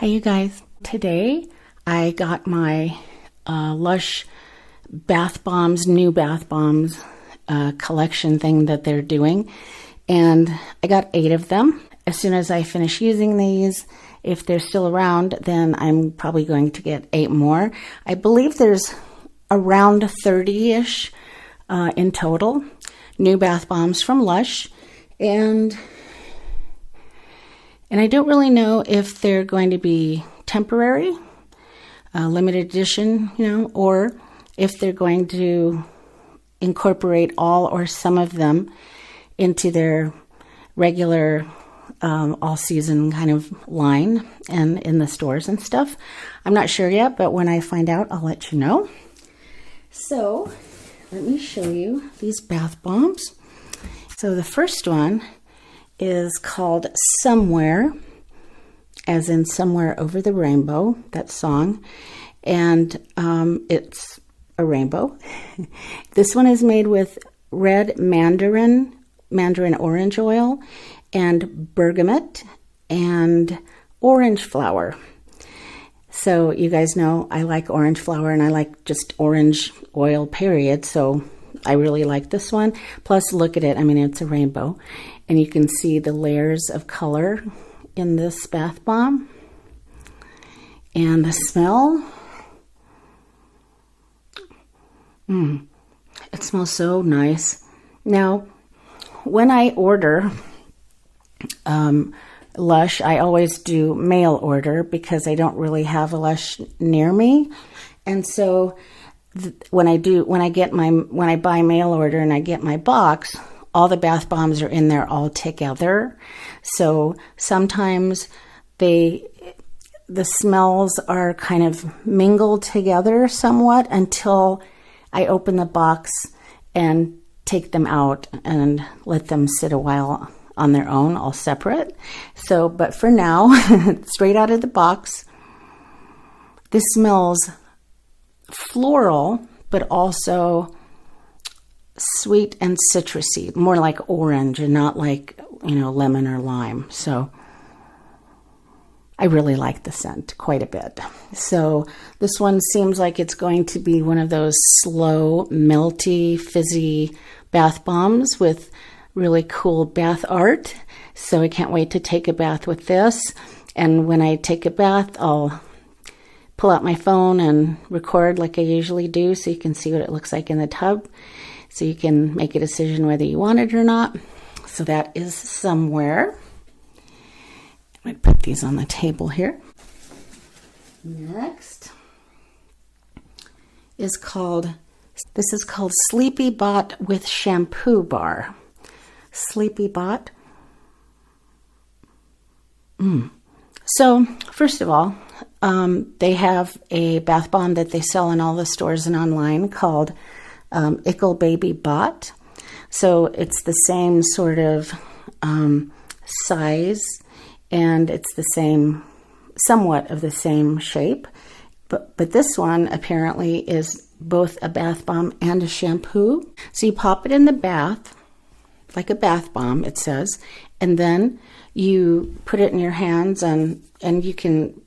Hi, you guys. Today I got my Lush bath bombs, new bath bombs collection thing that they're doing. And I got 8 of them. As soon as I finish using these, if they're still around, then I'm probably going to get 8 more. I believe there's around 30-ish in total. New bath bombs from Lush. And I don't really know if they're going to be temporary, limited edition, or if they're going to incorporate all or some of them into their regular all-season kind of line and in the stores and stuff. I'm not sure yet, but when I find out, I'll let you know. So let me show you these bath bombs. So the first one is called Somewhere, as in Somewhere Over the Rainbow, that song. And it's a rainbow. This one is made with red mandarin orange oil, and bergamot, and orange flower. So you guys know I like orange flower, and I like just orange oil, period. So I really like this one. Plus, look at it. I mean, it's a rainbow. And you can see the layers of color in this bath bomb. And the smell. It smells so nice. Now, when I order Lush, I always do mail order because I don't really have a Lush near me. And so when I buy mail order and I get my box, all the bath bombs are in there all together. So sometimes the smells are kind of mingled together somewhat until I open the box and take them out and let them sit a while on their own, all separate. So, but for now, straight out of the box, this smells floral, but also sweet and citrusy, more like orange and not like, lemon or lime. So I really like the scent quite a bit. So this one seems like it's going to be one of those slow, melty, fizzy bath bombs with really cool bath art. So I can't wait to take a bath with this. And when I take a bath, I'll pull out my phone and record like I usually do so you can see what it looks like in the tub. So you can make a decision whether you want it or not. So that is Somewhere. I'm going to put these on the table here. Next is called Sleepy Bot with Shampoo Bar. Sleepy Bot. So, first of all, they have a bath bomb that they sell in all the stores and online called Ickle Baby Bot. So it's the same sort of size, and it's the same, somewhat of the same shape. But this one apparently is both a bath bomb and a shampoo. So you pop it in the bath, like a bath bomb, it says, and then you put it in your hands and you can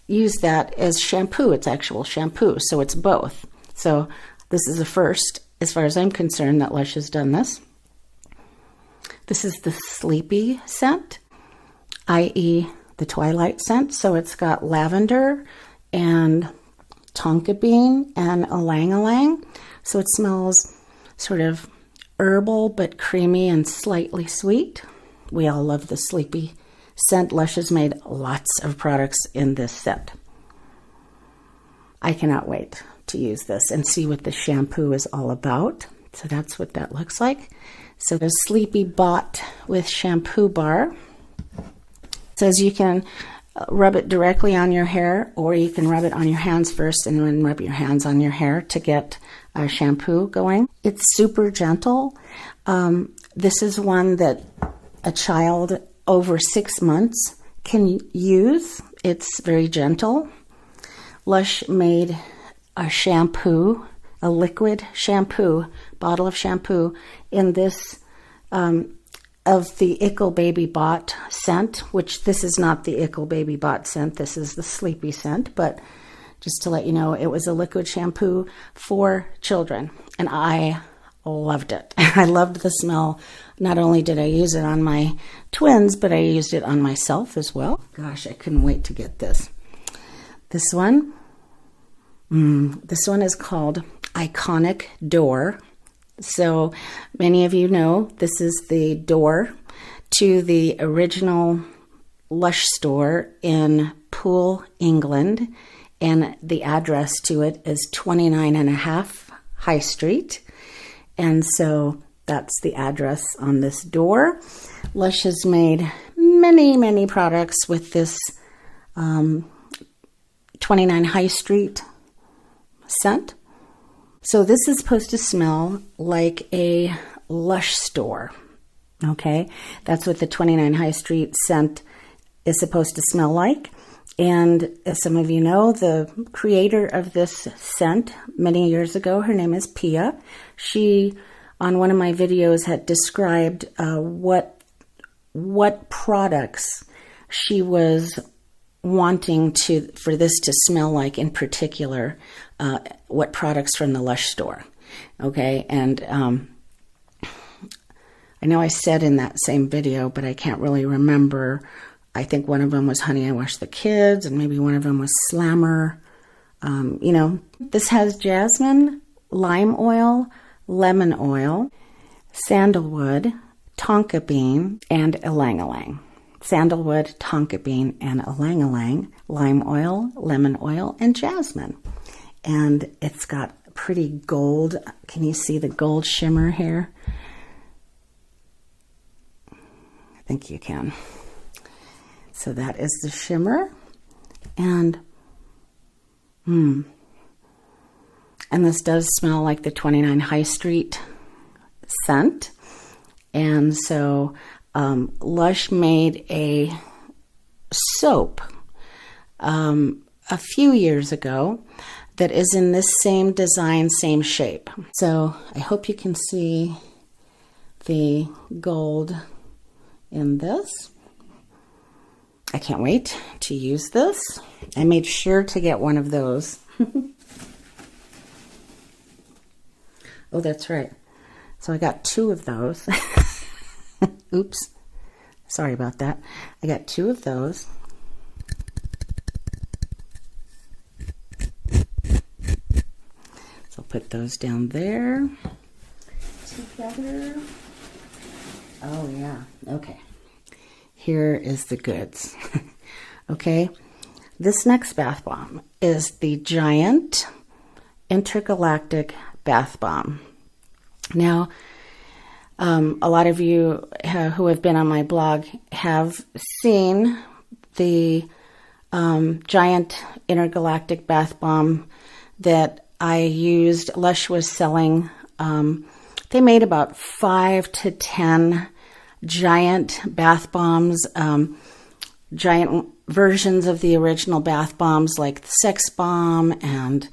use that as shampoo. It's actual shampoo, so it's both. So this is the first, as far as I'm concerned, that Lush has done this. This is the Sleepy scent, i.e. the twilight scent. So it's got lavender and tonka bean and ylang-ylang. So it smells sort of herbal but creamy and slightly sweet. We all love the Sleepy scent. Lush has made lots of products in this scent. I cannot wait to use this and see what the shampoo is all about. So that's what that looks like. So the Sleepy Bot with Shampoo Bar. It says you can rub it directly on your hair, or you can rub it on your hands first and then rub your hands on your hair to get shampoo going. It's super gentle. This is one that a child over 6 months can use. It's very gentle. Lush made a shampoo, a liquid shampoo, bottle of shampoo in this of the Ickle Baby Bot scent, which this is not the Ickle Baby Bot scent. This is the Sleepy scent, but just to let you know, it was a liquid shampoo for children, and I loved it. I loved the smell. Not only did I use it on my twins, but I used it on myself as well. Gosh, I couldn't wait to get this. This one is called Iconic Door. So many of you know this is the door to the original Lush store in Poole, England, and the address to it is 29.5 High Street. And so that's the address on this door. Lush has made many, many products with this 29 High Street scent. So this is supposed to smell like a Lush store, okay? That's what the 29 High Street scent is supposed to smell like. And as some of you know, the creator of this scent many years ago, her name is Pia. She, on one of my videos, had described what products she was wanting for this to smell like, in particular, what products from the Lush store. Okay, and I know I said in that same video, but I can't really remember. I think one of them was Honey, I Wash the Kids, and maybe one of them was Slammer. You know, this has jasmine, lime oil, lemon oil, sandalwood, tonka bean, and ylang-ylang. Sandalwood, tonka bean, and ylang-ylang, lime oil, lemon oil, and jasmine. And it's got pretty gold. Can you see the gold shimmer here? I think you can. So that is the shimmer. And this does smell like the 29 High Street scent. And so Lush made a soap a few years ago that is in this same design, same shape. So I hope you can see the gold in this. I can't wait to use this. I made sure to get one of those. Oh, that's right. So I got 2 of those. Oops. Sorry about that. I got 2 of those. So I'll put those down there together. Oh, yeah. Okay. Here is the goods. Okay. This next bath bomb is the Giant Intergalactic Bath Bomb. Now, a lot of you who have been on my blog have seen the Giant Intergalactic Bath Bomb that I used. Lush was selling. They made about 5 to 10 giant bath bombs, giant versions of the original bath bombs, like the Sex Bomb and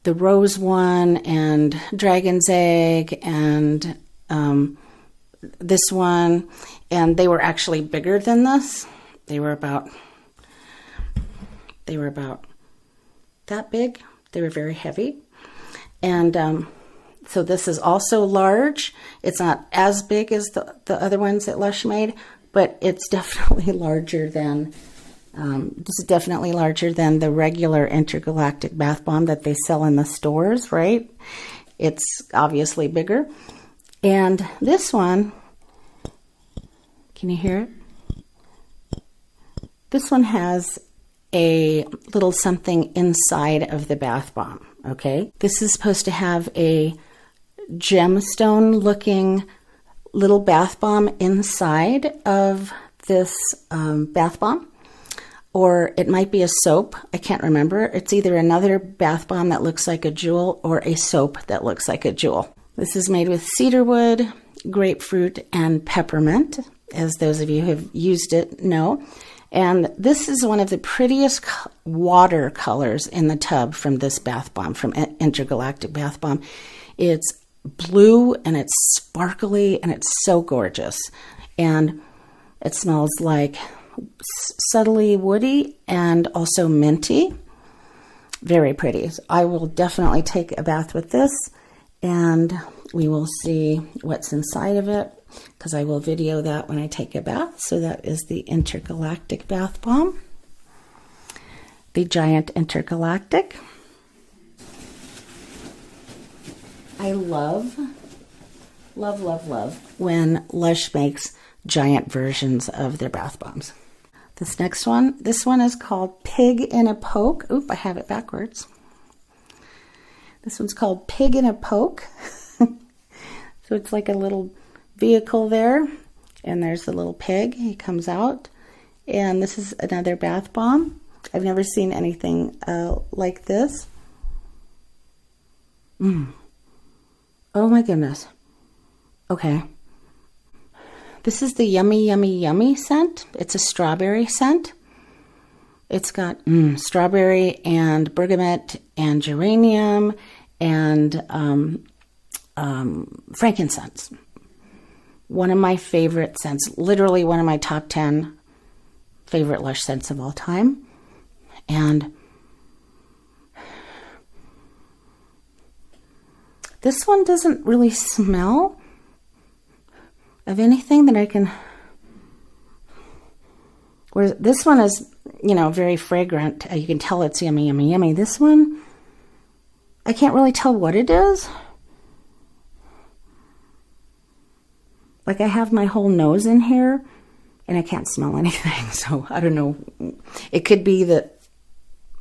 the Rose one and Dragon's Egg and this one. And they were actually bigger than this. They were about that big. They were very heavy. And so this is also large. It's not as big as the other ones that Lush made, but it's definitely larger than, this is definitely larger than the regular Intergalactic Bath Bomb that they sell in the stores, right? It's obviously bigger. And this one, can you hear it? This one has a little something inside of the bath bomb, okay? This is supposed to have a gemstone looking little bath bomb inside of this bath bomb, or it might be a soap. I can't remember. It's either another bath bomb that looks like a jewel or a soap that looks like a jewel. This is made with cedarwood, grapefruit, and peppermint, as those of you who have used it know. And this is one of the prettiest water colors in the tub from this bath bomb, from Intergalactic Bath Bomb. It's blue and it's sparkly and it's so gorgeous. And it smells like subtly woody and also minty. Very pretty. So I will definitely take a bath with this, and we will see what's inside of it, because I will video that when I take a bath. So that is the Intergalactic Bath Bomb, the Giant Intergalactic. I love when Lush makes giant versions of their bath bombs. This one is called Pig in a Poke. Oop, I have it backwards. This one's called Pig in a Poke. So it's like a little vehicle there, and there's the little pig. He comes out, and this is another bath bomb. I've never seen anything like this. Oh my goodness. Okay. This is the Yummy Yummy Yummy scent. It's a strawberry scent. It's got strawberry and bergamot and geranium and frankincense. One of my favorite scents, literally one of my top 10 favorite Lush scents of all time. And this one doesn't really smell of anything that I can, whereas this one is, you know, very fragrant. You can tell it's yummy, yummy, yummy. This one, I can't really tell what it is. Like, I have my whole nose in here and I can't smell anything. So I don't know. It could be that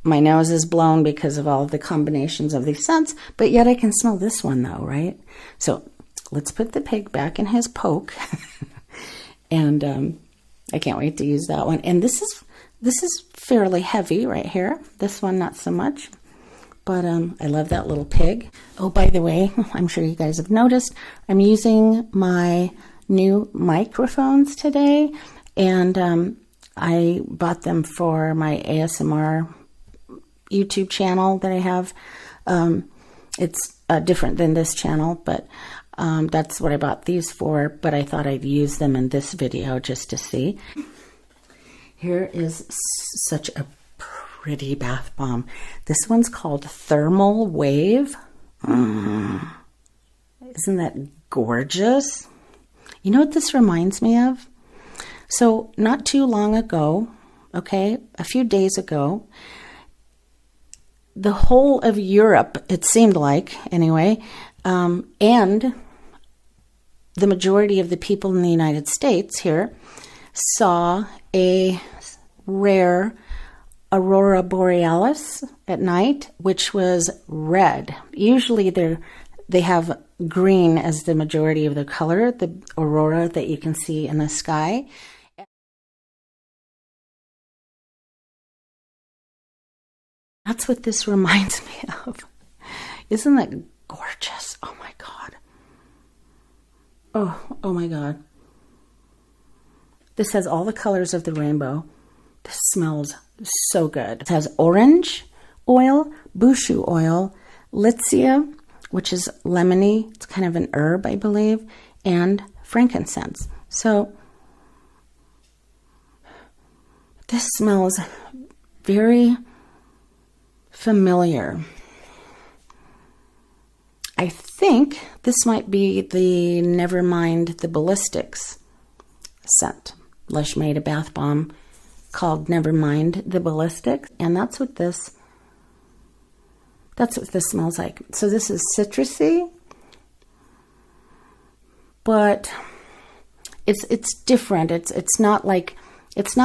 my nose is blown because of all the combinations of these scents, but yet I can smell this one though, right? So let's put the pig back in his poke. And I can't wait to use that one. And this is fairly heavy right here. This one, not so much. But I love that little pig. Oh, by the way, I'm sure you guys have noticed, I'm using my new microphones today. And I bought them for my ASMR YouTube channel that I have. It's different than this channel, but that's what I bought these for. But I thought I'd use them in this video just to see. Here is such a pretty bath bomb. This one's called Thermal Wave. Isn't that gorgeous? You know what this reminds me of? So not too long ago, okay, a few days ago, the whole of Europe, it seemed like anyway, and the majority of the people in the United States here saw a rare aurora borealis at night, which was red. Usually they have green as the majority of the color, the aurora that you can see in the sky. That's what this reminds me of. Isn't that gorgeous? Oh my God. Oh my God. This has all the colors of the rainbow. This smells so good. It has orange oil, bushu oil, litsea, which is lemony. It's kind of an herb, I believe, and frankincense. So this smells very familiar. I think this might be the Nevermind the Ballistics scent. Lush made a bath bomb called Nevermind the Ballistics, and that's what this smells like. So this is citrusy, but it's different. It's not like it's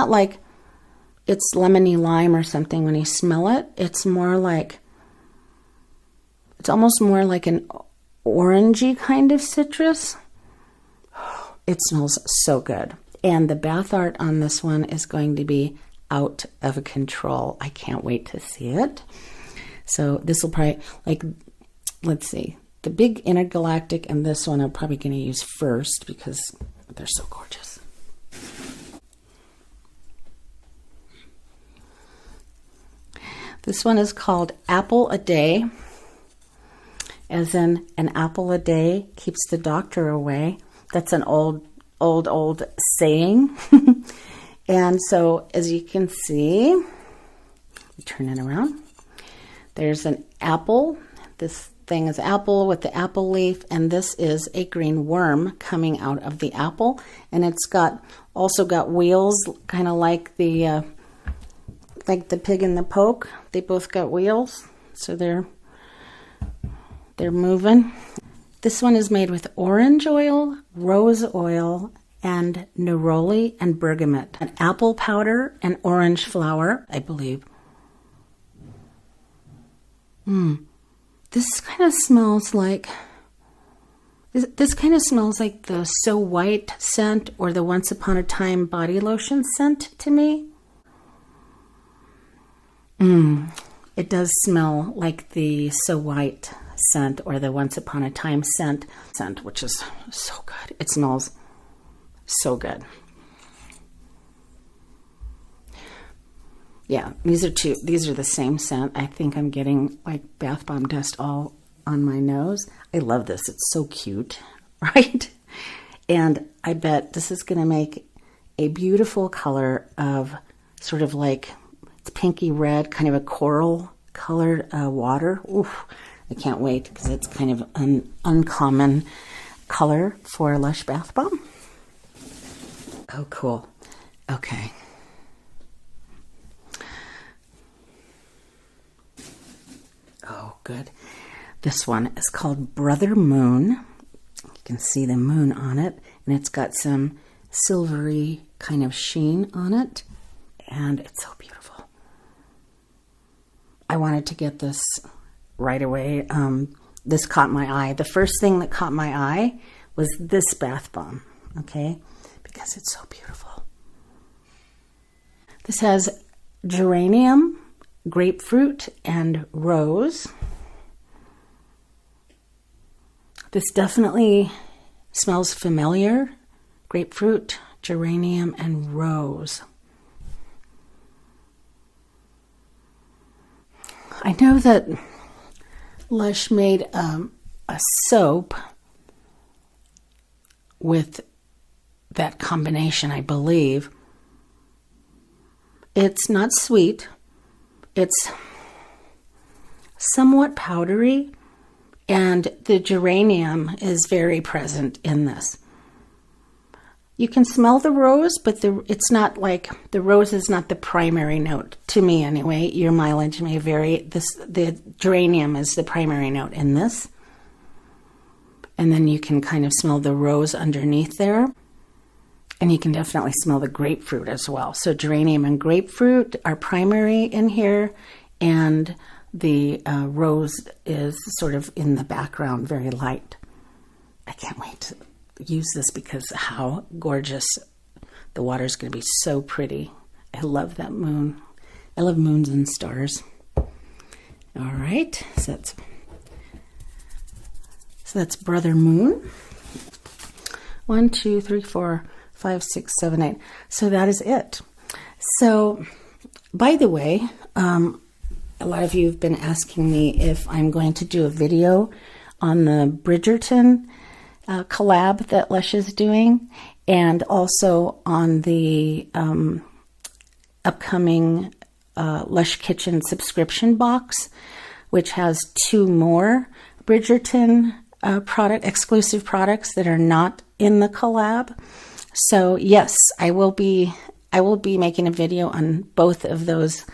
lemony lime or something when you smell it. It's almost more like an orangey kind of citrus. It smells so good. And the bath art on this one is going to be out of control. I can't wait to see it. So this will probably, let's see, the big Intergalactic and this one I'm probably going to use first because they're so gorgeous. This one is called Apple a Day. as in an apple a day keeps the doctor away. That's an old saying. And so as you can see, turn it around. There's an apple. This thing is apple with the apple leaf, and this is a green worm coming out of the apple, and it's also got wheels, kind of like the pig and the poke. They both got wheels, so they're moving. This one is made with orange oil, rose oil, and neroli and bergamot, and apple powder and orange flower, I believe. This kind of smells like the So White scent or the Once Upon a Time body lotion scent to me. It does smell like the So White scent or the Once Upon a Time scent, which is so good. It smells so good. Yeah, these are the same scent. I think I'm getting like bath bomb dust all on my nose. I love this. It's so cute, right? And I bet this is going to make a beautiful color of sort of like it's pinky red, kind of a coral colored water. Oof, I can't wait because it's kind of an uncommon color for Lush bath bomb. Oh, cool. Okay. Oh, good. This one is called Brother Moon. You can see the moon on it, and it's got some silvery kind of sheen on it, and it's so beautiful. I wanted to get this right away. This caught my eye. The first thing that caught my eye was this bath bomb, okay, because it's so beautiful. This has geranium, grapefruit, and rose. This definitely smells familiar. Grapefruit, geranium, and rose. I know that Lush made a soap with that combination, I believe. It's not sweet. It's somewhat powdery, and the geranium is very present in this. You can smell the rose, but it's not like the rose is not the primary note to me anyway. Your mileage may vary. The geranium is the primary note in this, and then you can kind of smell the rose underneath there. And you can definitely smell the grapefruit as well. So geranium and grapefruit are primary in here, and the rose is sort of in the background, very light. I can't wait to use this because how gorgeous. The water's going to be so pretty. I love that moon. I love moons and stars. All right, so that's Brother Moon. 1, 2, 3, 4, 5, 6, 7, 8. So that is it. So, by the way, a lot of you have been asking me if I'm going to do a video on the Bridgerton collab that Lush is doing, and also on the upcoming Lush Kitchen subscription box, which has 2 more Bridgerton exclusive products that are not in the collab. So yes, I will be making a video on both of those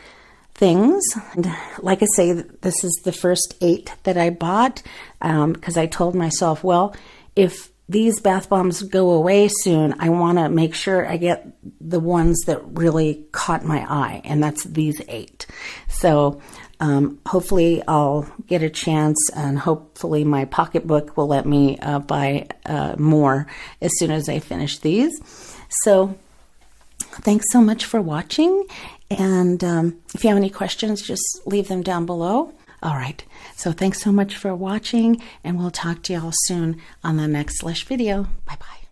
things. And like I say, this is the first 8 that I bought because I told myself, well, if these bath bombs go away soon, I want to make sure I get the ones that really caught my eye, and that's these 8. So hopefully I'll get a chance, and hopefully my pocketbook will let me buy more as soon as I finish these. So thanks so much for watching, and if you have any questions, just leave them down below. All right, so thanks so much for watching, and we'll talk to y'all soon on the next Lush video. Bye-bye.